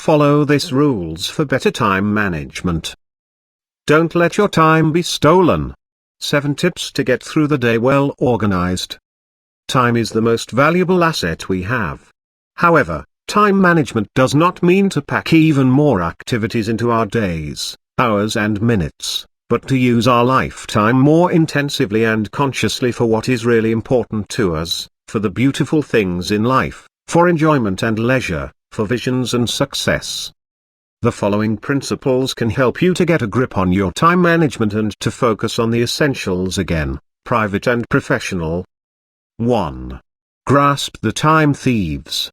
Follow these rules for better time management. Don't let your time be stolen. 7 tips to get through the day well organized. Time is the most valuable asset we have. However, time management does not mean to pack even more activities into our days, hours and minutes, but to use our lifetime more intensively and consciously for what is really important to us, for the beautiful things in life, for enjoyment and leisure, for visions and success. The following principles can help you to get a grip on your time management and to focus on the essentials again, private and professional. 1. Grasp the time thieves.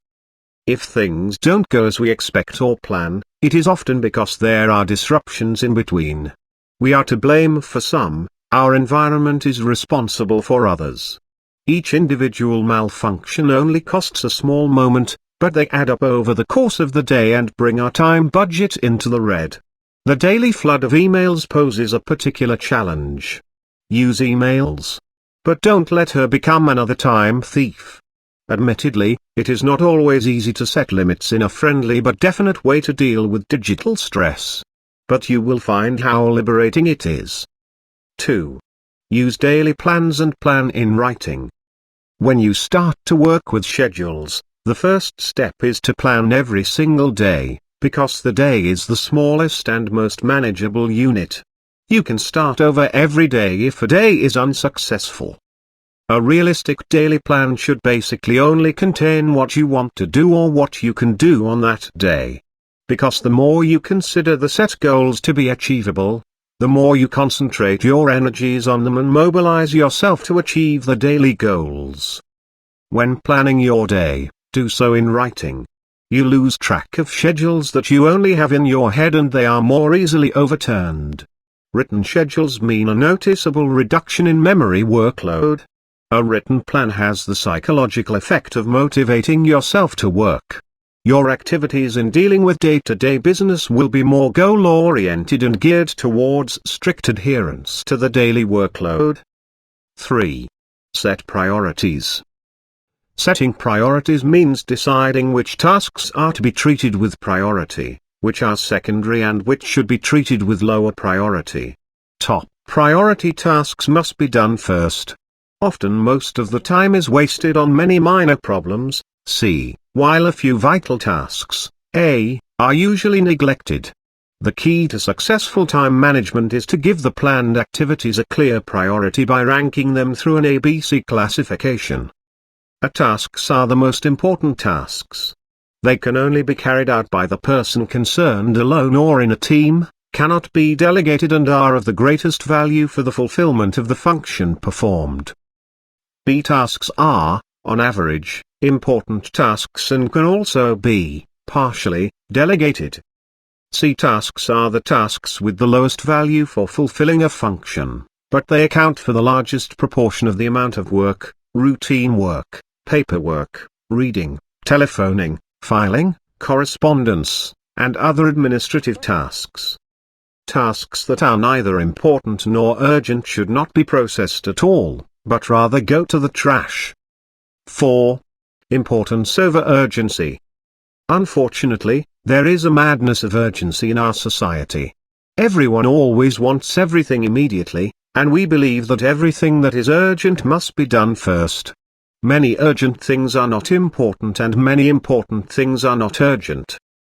If things don't go as we expect or plan, it is often because there are disruptions in between. We are to blame for some, our environment is responsible for others. Each individual malfunction only costs a small moment, but they add up over the course of the day and bring our time budget into the red. The daily flood of emails poses a particular challenge. Use emails. But don't let her become another time thief. Admittedly, it is not always easy to set limits in a friendly but definite way to deal with digital stress. But you will find how liberating it is. 2. Use daily plans and plan in writing. When you start to work with schedules, the first step is to plan every single day, because the day is the smallest and most manageable unit. You can start over every day if a day is unsuccessful. A realistic daily plan should basically only contain what you want to do or what you can do on that day. Because the more you consider the set goals to be achievable, the more you concentrate your energies on them and mobilize yourself to achieve the daily goals. When planning your day, do so in writing. You lose track of schedules that you only have in your head and they are more easily overturned. Written schedules mean a noticeable reduction in memory workload. A written plan has the psychological effect of motivating yourself to work. Your activities in dealing with day-to-day business will be more goal-oriented and geared towards strict adherence to the daily workload. 3. Set priorities. Setting priorities means deciding which tasks are to be treated with priority, which are secondary and which should be treated with lower priority. Top priority tasks must be done first. Often most of the time is wasted on many minor problems, while a few vital tasks, are usually neglected. The key to successful time management is to give the planned activities a clear priority by ranking them through an ABC classification. Tasks are the most important tasks. They can only be carried out by the person concerned alone or in a team, cannot be delegated and are of the greatest value for the fulfillment of the function performed. B tasks are, on average, important tasks and can also be, partially, delegated. C tasks are the tasks with the lowest value for fulfilling a function, but they account for the largest proportion of the amount of work, routine work, paperwork, reading, telephoning, filing, correspondence, and other administrative tasks. Tasks that are neither important nor urgent should not be processed at all, but rather go to the trash. 4. Importance over urgency. Unfortunately, there is a madness of urgency in our society. Everyone always wants everything immediately, and we believe that everything that is urgent must be done first. Many urgent things are not important and many important things are not urgent.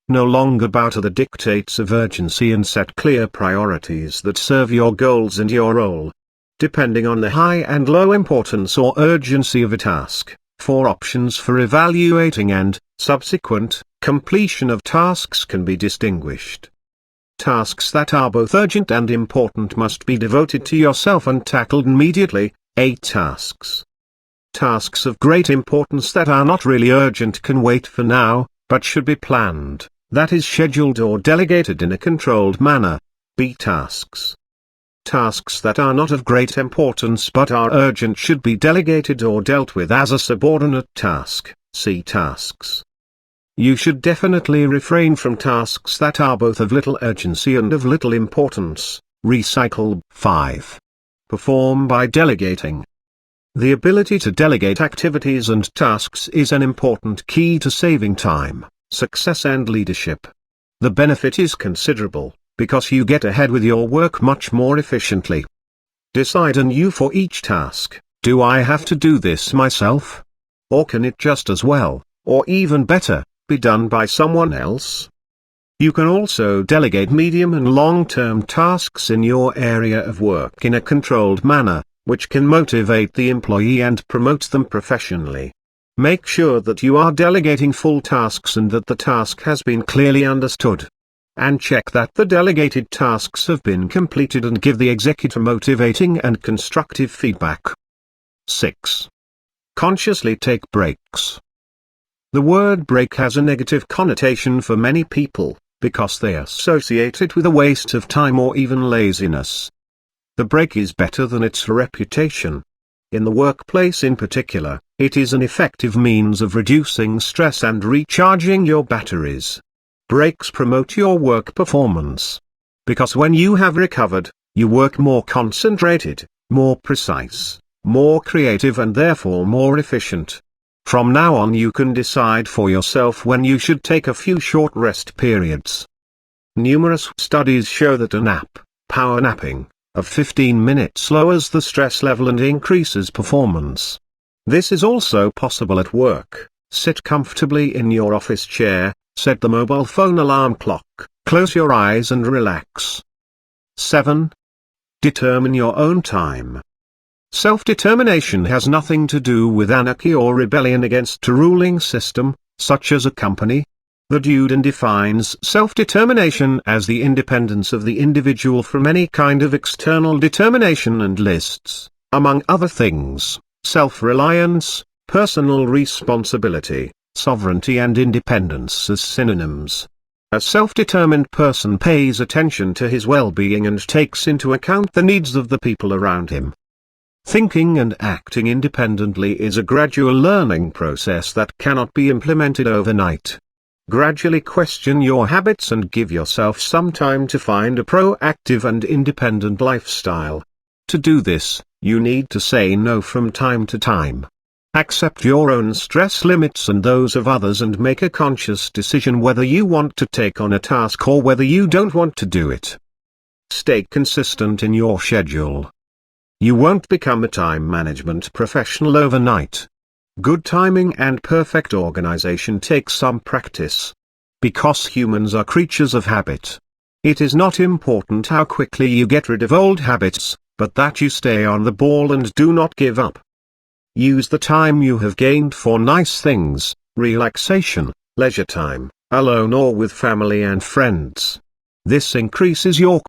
No longer bow to the dictates of urgency and set clear priorities that serve your goals and your role. Depending on the high and low importance or urgency of a task, 4 options for evaluating and, subsequent, completion of tasks can be distinguished. Tasks that are both urgent and important must be devoted to yourself and tackled immediately. 8 tasks. Tasks of great importance that are not really urgent can wait for now, but should be planned, that is scheduled or delegated in a controlled manner. B tasks. Tasks that are not of great importance but are urgent should be delegated or dealt with as a subordinate task. C tasks. You should definitely refrain from tasks that are both of little urgency and of little importance. Recycle. 5. Perform by delegating. The ability to delegate activities and tasks is an important key to saving time, success and leadership. The benefit is considerable, because you get ahead with your work much more efficiently. Decide anew for each task: do I have to do this myself? Or can it just as well, or even better, be done by someone else? You can also delegate medium and long-term tasks in your area of work in a controlled manner, which can motivate the employee and promote them professionally. Make sure that you are delegating full tasks and that the task has been clearly understood. And check that the delegated tasks have been completed and give the executor motivating and constructive feedback. 6. Consciously take breaks. The word break has a negative connotation for many people, because they associate it with a waste of time or even laziness. The break is better than its reputation. In the workplace in particular, it is an effective means of reducing stress and recharging your batteries. Breaks promote your work performance. Because when you have recovered, you work more concentrated, more precise, more creative and therefore more efficient. From now on you can decide for yourself when you should take a few short rest periods. Numerous studies show that a nap, power napping, of 15 minutes lowers the stress level and increases performance. This is also possible at work. Sit comfortably in your office chair, set the mobile phone alarm clock, close your eyes and relax. 7. Determine your own time. Self-determination has nothing to do with anarchy or rebellion against a ruling system, such as a company. The Duden defines self-determination as the independence of the individual from any kind of external determination and lists, among other things, self-reliance, personal responsibility, sovereignty and independence as synonyms. A self-determined person pays attention to his well-being and takes into account the needs of the people around him. Thinking and acting independently is a gradual learning process that cannot be implemented overnight. Gradually question your habits and give yourself some time to find a proactive and independent lifestyle. To do this, you need to say no from time to time. Accept your own stress limits and those of others and make a conscious decision whether you want to take on a task or whether you don't want to do it. Stay consistent in your schedule. You won't become a time management professional overnight. Good timing and perfect organization take some practice. Because humans are creatures of habit. It is not important how quickly you get rid of old habits, but that you stay on the ball and do not give up. Use the time you have gained for nice things, relaxation, leisure time, alone or with family and friends. This increases your